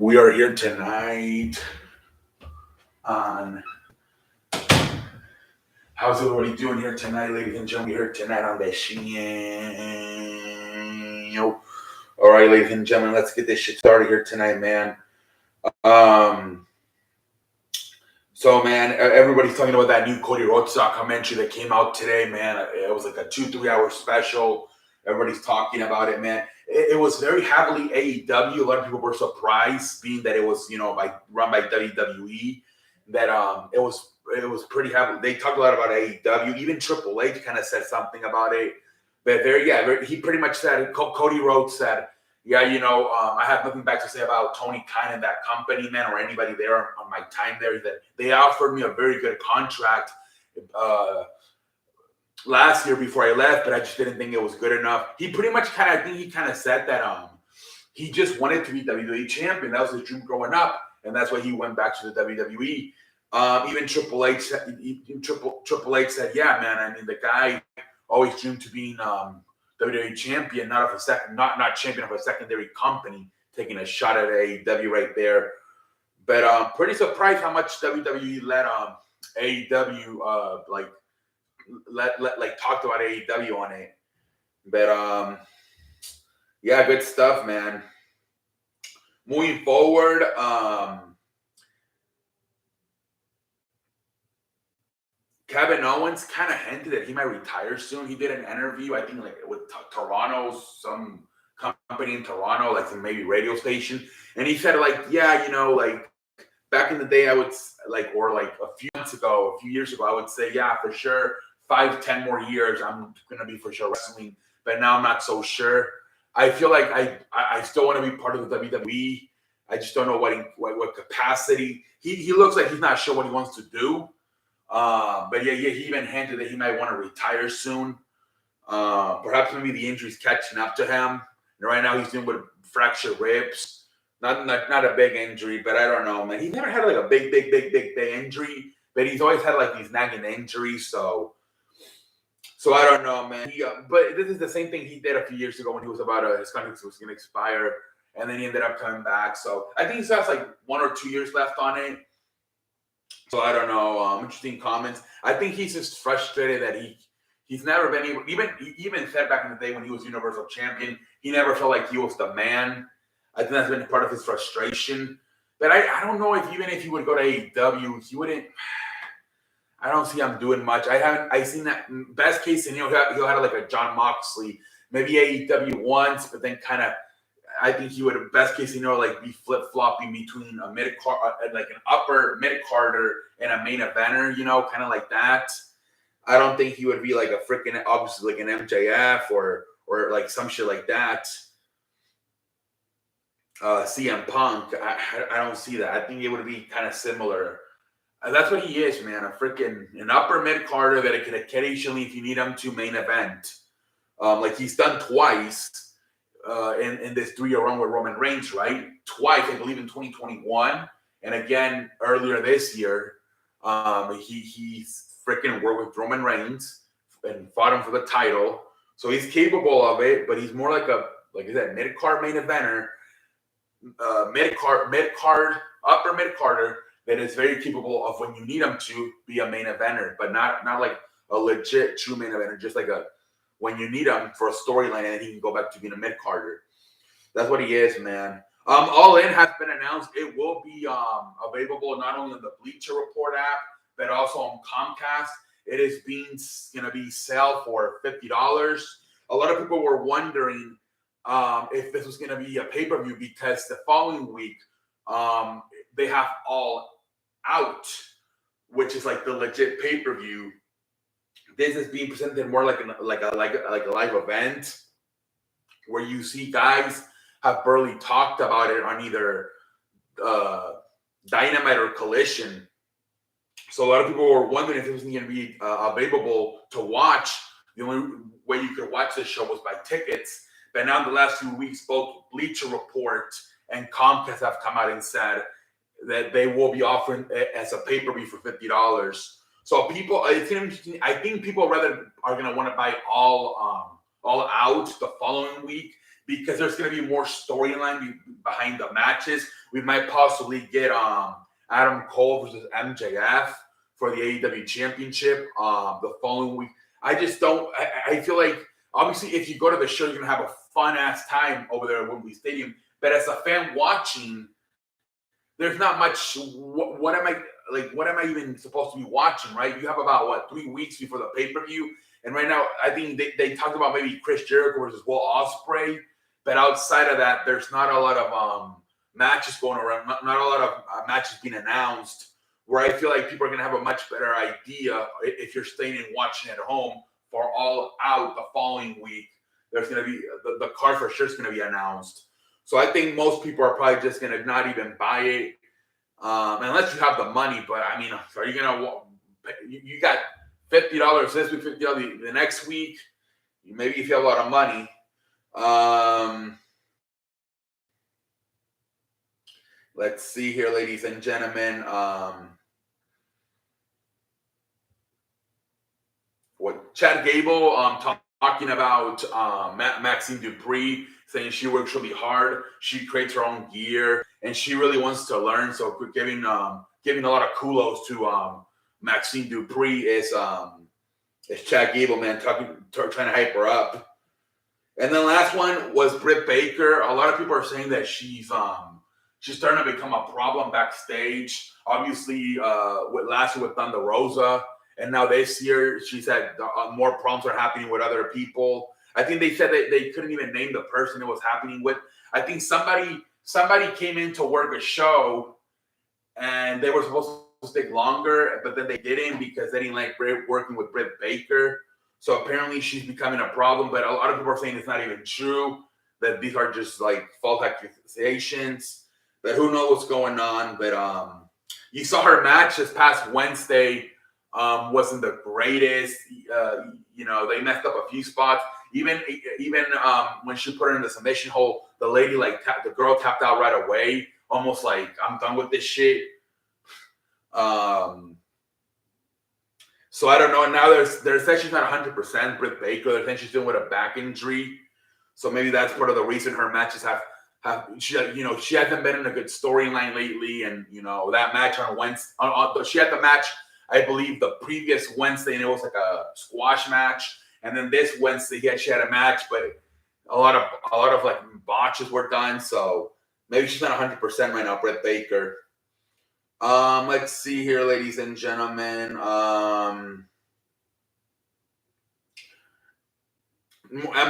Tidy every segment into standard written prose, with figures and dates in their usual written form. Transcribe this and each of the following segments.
We are here tonight on. How's everybody doing here tonight, ladies and gentlemen? We're here tonight on the show. All right, ladies and gentlemen, let's get this shit started here tonight, man. Um, man, everybody's talking about that new Cody Rhodes documentary that came out today, man. It was like a 2-3 hour special. Everybody's talking about it, man. It was very heavily AEW. A lot of people were surprised, being that it was, run by WWE. That it was pretty heavy. They talked a lot about AEW. Even Triple H kind of said something about it. But he pretty much said, Cody Rhodes said, I have nothing bad to say about Tony Khan and that company, man, or anybody there on my time there. That they offered me a very good contract last year before I left, but I just didn't think it was good enough. He pretty much kind of said that he just wanted to be WWE champion. That was his dream growing up, and that's why he went back to the WWE. Even Triple H said, yeah, man. I mean, the guy always dreamed to being WWE champion, not champion of a secondary company, taking a shot at AEW right there. But I'm pretty surprised how much WWE let AEW talked about AEW on it. But yeah, good stuff, man. Moving forward, Kevin Owens kind of hinted that he might retire soon. He did an interview, I think, with Toronto, some company in Toronto, like some maybe radio station, and he said, back in the day, I would a few years ago, I would say, yeah, for sure, 5-10 more years, I'm gonna be for sure wrestling. But now I'm not so sure. I feel like I still want to be part of the WWE. I just don't know what capacity. He looks like he's not sure what he wants to do. But yeah, he even hinted that he might want to retire soon. Perhaps maybe the injury's catching up to him. And right now he's dealing with fractured ribs. Not a big injury, but I don't know, man. He's never had like a big injury, but he's always had like these nagging injuries. So I don't know, man. But this is the same thing he did a few years ago when he was about his contract was going to expire, and then he ended up coming back. So I think he still has like 1 or 2 years left on it. So I don't know. Interesting comments. I think he's just frustrated that he's never been able. He even said back in the day when he was Universal Champion, he never felt like he was the man. I think that's been part of his frustration. But I don't know if even if he would go to AEW, he wouldn't. I don't see him doing much. I seen that best case scenario. He'll have like a John Moxley, maybe AEW once, but then kind of. I think he would, best case scenario, like be flip flopping between a mid card, like an upper mid carder and a main eventer, kind of like that. I don't think he would be like a freaking, obviously like an MJF or like some shit like that. CM Punk, I don't see that. I think it would be kind of similar. That's what he is, man. An upper mid carder that can occasionally, if you need him to, main event. Like he's done twice. In this 3-year run with Roman Reigns, right? Twice, I believe, in 2021, and again earlier this year. He's freaking worked with Roman Reigns and fought him for the title, so he's capable of it. But he's more like I said, mid card main eventer, mid card, upper mid carder that is very capable of when you need him to be a main eventer, but not like a legit true main eventer, just like when you need him for a storyline, and then he can go back to being a mid-carder. That's what he is, man. All In has been announced. It will be available not only on the Bleacher Report app, but also on Comcast. It is going to be sale for $50. A lot of people were wondering if this was going to be a pay-per-view, because the following week they have All Out, which is like the legit pay-per-view. This is being presented more like a live event, where you see guys have barely talked about it on either Dynamite or Collision. So a lot of people were wondering if it was going to be available to watch. The only way you could watch this show was by tickets. But now in the last few weeks, both Bleacher Report and Comcast have come out and said that they will be offering it as a pay-per-view for $50. So people, it's interesting. I think people rather are going to want to buy all out the following week, because there's going to be more storyline behind the matches. We might possibly get Adam Cole versus MJF for the AEW Championship the following week. I just don't. I feel like obviously if you go to the show, you're gonna have a fun ass time over there at Wembley Stadium. But as a fan watching, there's not much. What am I even supposed to be watching? Right? You have about 3 weeks before the pay-per-view, and right now I think they talked about maybe Chris Jericho versus Will Ospreay. But outside of that, there's not a lot of matches going around. Not a lot of matches being announced. Where I feel like people are going to have a much better idea if you're staying and watching at home for All Out the following week. There's going to be the card for sure is going to be announced. So I think most people are probably just going to not even buy it unless you have the money. But I mean, are you going to? You got $50 this week, $50 the next week. Maybe if you have a lot of money. Let's see here, ladies and gentlemen. What Chad Gable talking about Maxine Dupree, saying she works really hard, she creates her own gear, and she really wants to learn. So we're giving a lot of kudos to Maxine Dupree as Chad Gable, man, trying to hype her up. And then last one was Britt Baker. A lot of people are saying that she's starting to become a problem backstage. Obviously, last year with Thunder Rosa. And now this year, she said more problems are happening with other people. I think they said that they couldn't even name the person it was happening with. I think somebody came in to work a show, and they were supposed to stick longer, but then they didn't because they didn't like working with Britt Baker. So apparently she's becoming a problem, but a lot of people are saying it's not even true, that these are just like false accusations. But who knows what's going on. But you saw her match this past Wednesday. Wasn't the greatest. They messed up a few spots. Even when she put her in the submission hole, the lady the girl tapped out right away, almost like I'm done with this shit. So I don't know. And now they're saying she's not 100%. Britt Baker, they're saying she's dealing with a back injury. So maybe that's part of the reason her matches have she hasn't been in a good storyline lately. And that match on Wednesday, she had the match, I believe, the previous Wednesday, and it was like a squash match. And then this Wednesday, she had a match, but a lot of like botches were done. So maybe she's not 100% right now, Britt Baker. Let's see here, ladies and gentlemen. And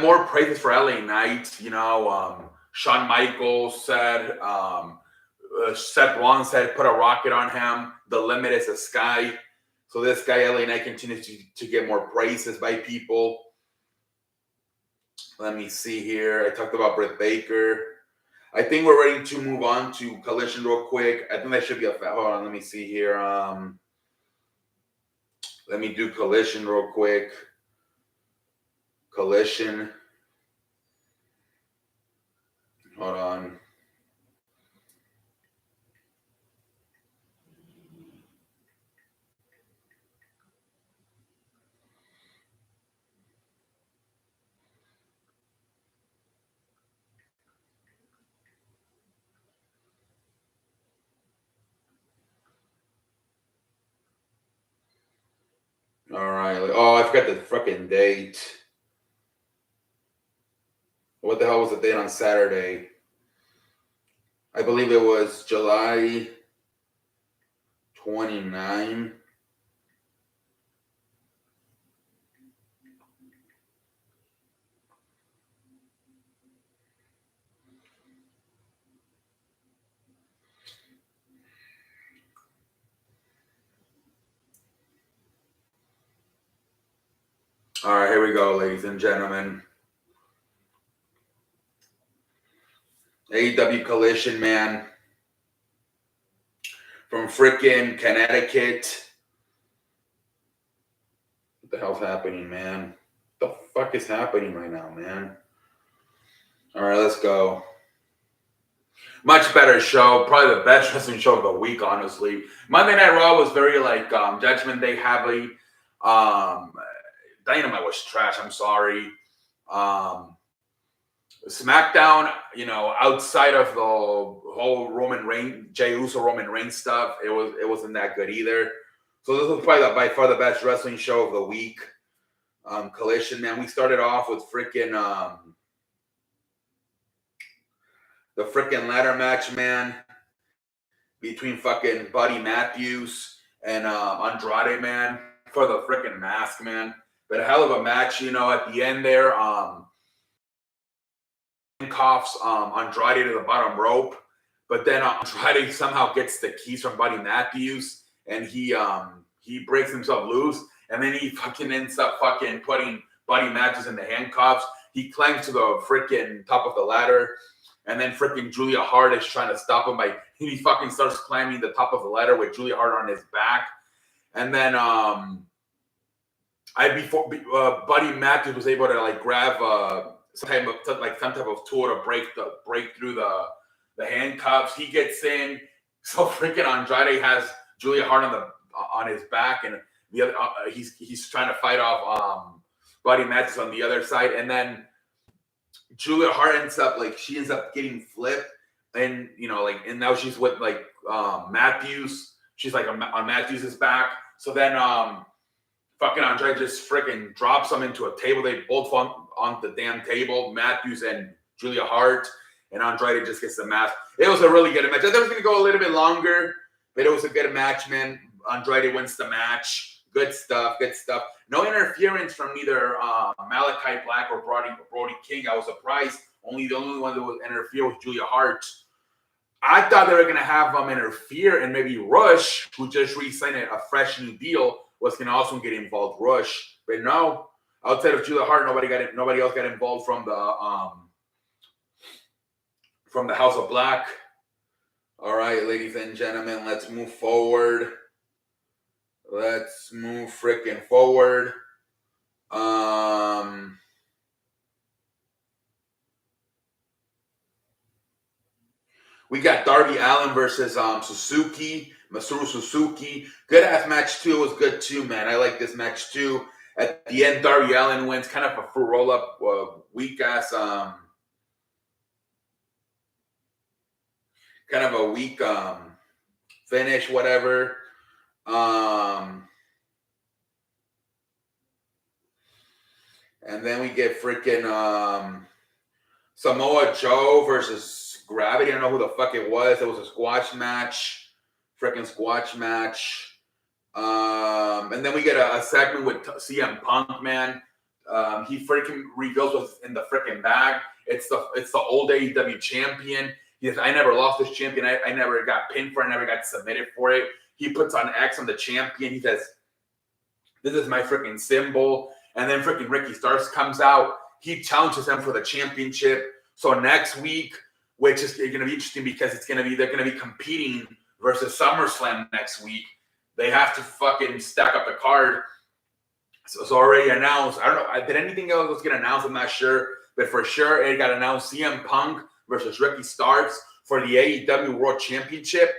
more praises for LA Knight. Shawn Michaels said, Seth Rollins said, put a rocket on him. The limit is the sky. So this guy, LA Knight, continues to get more praises by people. Let me see here. I talked about Britt Baker. I think we're ready to move on to Collision real quick. I think that should be hold on, let me see here. Let me do Collision real quick. Collision. Hold on. All right. Oh, I forgot the freaking date. What the hell was the date on Saturday? I believe it was July 29. All right, here we go, ladies and gentlemen. AEW Collision, man. From freaking Connecticut. What the hell's happening, man? What the fuck is happening right now, man? All right, let's go. Much better show. Probably the best wrestling show of the week, honestly. Monday Night Raw was very Judgment Day heavy. Dynamite was trash. I'm sorry. SmackDown, outside of the whole Jey Uso Roman Reigns stuff, it wasn't that good either. So this was probably by far the best wrestling show of the week. Collision, man. We started off with freaking the freaking ladder match, man, between fucking Buddy Matthews and Andrade, man, for the freaking mask, man. But a hell of a match, at the end there. Coughs Andrade to the bottom rope, but then Andrade somehow gets the keys from Buddy Matthews, and he breaks himself loose, and then he fucking ends up fucking putting Buddy Matthews in the handcuffs. He climbs to the freaking top of the ladder, and then freaking Julia Hart is trying to stop him he fucking starts climbing the top of the ladder with Julia Hart on his back, and then Buddy Matthews was able to like grab some type of tool to break through the handcuffs. He gets in, so freaking Andrade has Julia Hart on his back, and the other he's trying to fight off Buddy Matthews on the other side, and then Julia Hart ends up getting flipped, and and now she's with Matthews. She's like on Matthews' back. So then fucking Andrade just freaking drops him into a table. They both fall on the damn table, Matthews and Julia Hart, and Andrade just gets the mask. It was a really good match. I thought it was going to go a little bit longer, but it was a good match, man. Andrade wins the match. Good stuff. No interference from neither Malachi Black or Brody King. I was surprised. The only one that would interfere was Julia Hart. I thought they were going to have them interfere, and maybe Rush, who just re-signed a fresh new deal, was going to also get involved. Rush, but no. Outside of Julia Hart, nobody else got involved from the House of Black. All right, ladies and gentlemen, let's move forward. Let's move freaking forward. We got Darby Allin versus Masaru Suzuki. Good ass match too. It was good too, man. I like this match too. At the end, Darby Allin wins, kind of a full roll up, weak ass, kind of a weak finish, whatever. And then we get freaking Samoa Joe versus Gravity. I don't know who the fuck it was. It was a squash match. Freaking squash match. And then we get a segment with CM Punk, man. He freaking reveals what's in the freaking bag. It's the old AEW champion. He says, I never lost this champion. I never got pinned for it. I never got submitted for it. He puts on X on the champion. He says, this is my freaking symbol. And then freaking Ricky Starks comes out. He challenges him for the championship. So next week, which is going to be interesting because they're going to be competing versus SummerSlam next week. They have to fucking stack up the card. So it's already announced. I don't know. Did anything else get announced? I'm not sure. But for sure, it got announced CM Punk versus Ricky Starks for the AEW World Championship.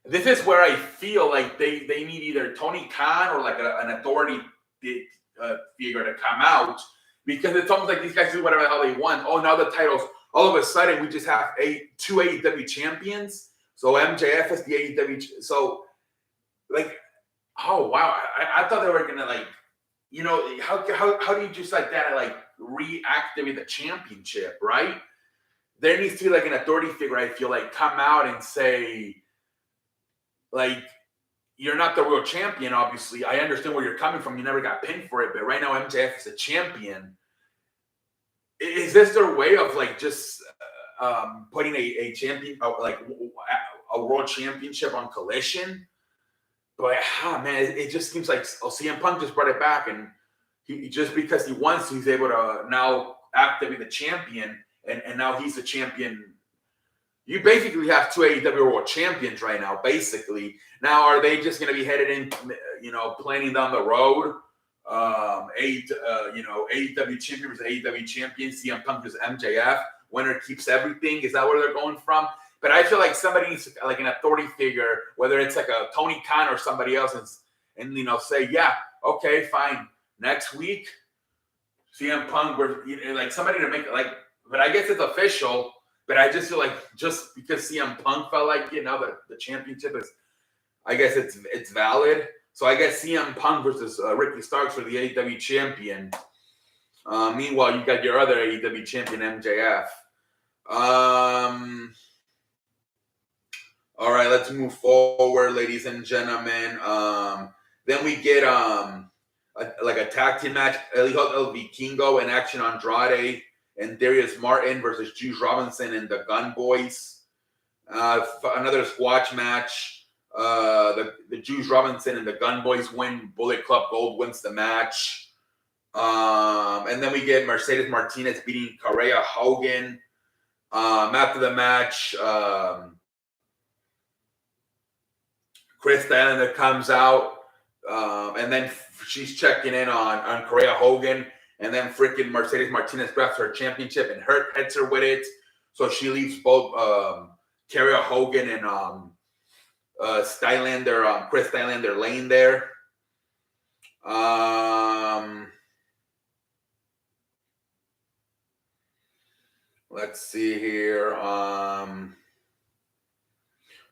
This is where I feel like they need either Tony Khan or like an authority figure to come out, because it's almost like these guys do whatever the hell they want. Oh, now the titles. All of a sudden, we just have two AEW champions. So MJF is the AEW. So, like, oh wow, I thought they were gonna how do you just like that reactivate the championship, right? There needs to be like an authority figure. I feel like come out and say, like, you're not the real champion. Obviously, I understand where you're coming from. You never got pinned for it, but right now MJF is a champion. Is this their way of like just putting a champion, like a world championship on Collision? But man, it just seems like CM Punk just brought it back, and he just because he wants, he's able to now activate the champion, and now he's the champion. You basically have two AEW World Champions right now, basically. Now, are they just going to be headed in, planning down the road? AEW champion versus AEW champion, CM Punk versus MJF. Winner keeps everything. Is that where they're going from? But I feel like somebody needs like an authority figure, whether it's like a Tony Khan or somebody else, and say, yeah, okay, fine. Next week, CM Punk were like somebody to make like, but I guess it's official. But I just feel like just because CM Punk felt like now that the championship is, I guess it's valid. So I guess CM Punk versus Ricky Starks for the AEW champion. Meanwhile, you got your other AEW champion MJF. All right, let's move forward, ladies and gentlemen. Then we get like a tag team match: El Vikingo and Action Andrade and Darius Martin versus Juice Robinson and the Gun Boys. Another squash match. The Juice Robinson and the Gun Boys win. Bullet Club Gold wins the match. And then we get Mercedes Martinez beating Correa Hogan. After the match, Chris Statlander comes out, and then she's checking in on Correa Hogan, and then freaking Mercedes Martinez grabs her championship and hits her with it. So she leaves both Correa Hogan and Statlander, Chris Statlander laying there. Let's see here.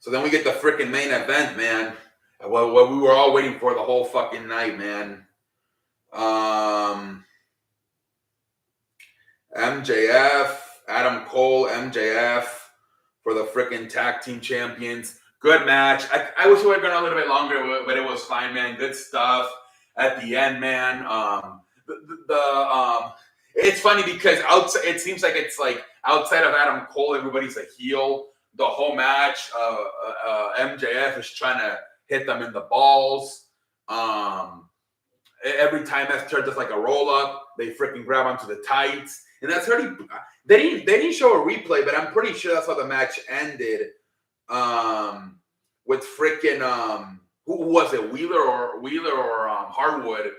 So then we get the freaking main event, man. What we were all waiting for the whole fucking night, man. MJF, Adam Cole, MJF for the freaking tag team champions. Good match. I wish we would have gone a little bit longer, but it was fine, man. Good stuff at the end, man. It's funny because it seems like it's like outside of Adam Cole, everybody's a heel. The whole match, MJF is trying to hit them in the balls. Every time FTR does like a roll up, they freaking grab onto the tights, and that's already. They didn't show a replay, but I'm pretty sure that's how the match ended. With freaking who was it, Wheeler or Hardwood,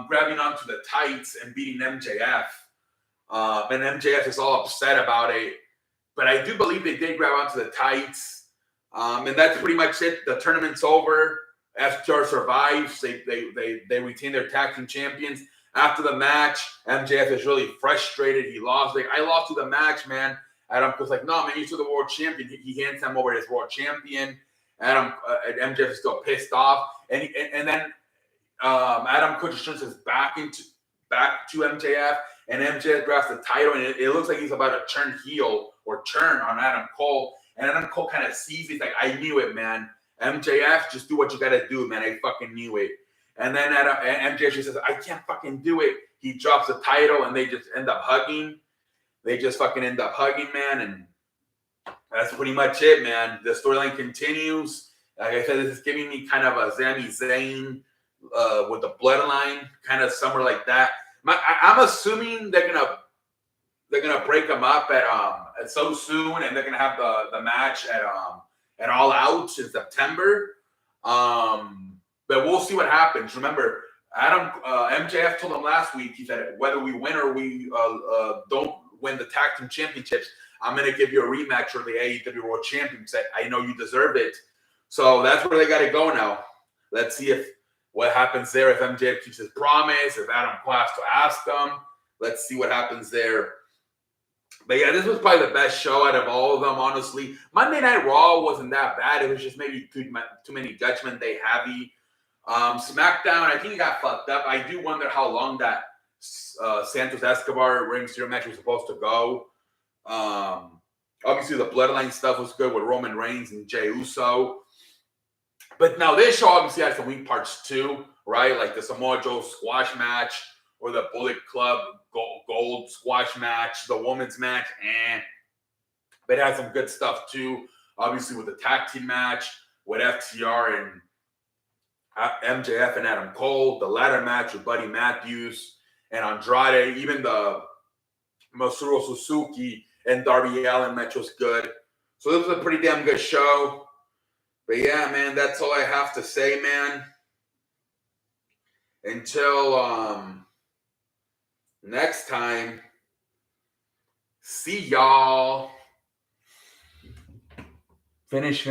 grabbing onto the tights and beating MJF, and MJF is all upset about it. But I do believe they did grab onto the tights. And that's pretty much it. The tournament's over. FTR survives. They retain their tag team champions. After the match, MJF is really frustrated. He lost. Like, I lost to the match, man. Adam was like, no, man, you're still the world champion. He hands him over his world champion. MJF is still pissed off. And then Adam Cole just turns his back to MJF. And MJF grabs the title. And it looks like he's about to turn heel or turn on Adam Cole. And Adam Cole kind of sees it. He's like, I knew it, man. MJF, just do what you got to do, man. I fucking knew it. And then MJF just says, I can't fucking do it. He drops the title, and they just end up hugging. They just fucking end up hugging, man. And that's pretty much it, man. The storyline continues. Like I said, this is giving me kind of a Sami Zayn with the bloodline, kind of somewhere like that. I'm assuming they're gonna break them up at so soon, and they're gonna have the match at All Out in September. But we'll see what happens. Remember, MJF told him last week. He said whether we win or we don't win the tag team championships, I'm gonna give you a rematch for the AEW World Championship. I know you deserve it. So that's where they got to go now. Let's see what happens there. If MJF keeps his promise, if Adam Cole has to ask them, let's see what happens there. But yeah, this was probably the best show out of all of them, honestly. Monday Night Raw wasn't that bad. It was just maybe too many Judgment Day heavy. SmackDown, I think it got fucked up. I do wonder how long that Santos Escobar Ring Zero match was supposed to go. Obviously, the Bloodline stuff was good with Roman Reigns and Jey Uso. But now this show obviously has some weak parts too, right? Like the Samoa Joe squash match or the Bullet Club Gold squash match, the women's match, but it had some good stuff too. Obviously with the tag team match with FTR and MJF and Adam Cole, the ladder match with Buddy Matthews and Andrade, even the Masaru Suzuki and Darby Allin match was good. So this was a pretty damn good show. But yeah, man, that's all I have to say, man. Until next time, see y'all. Finish.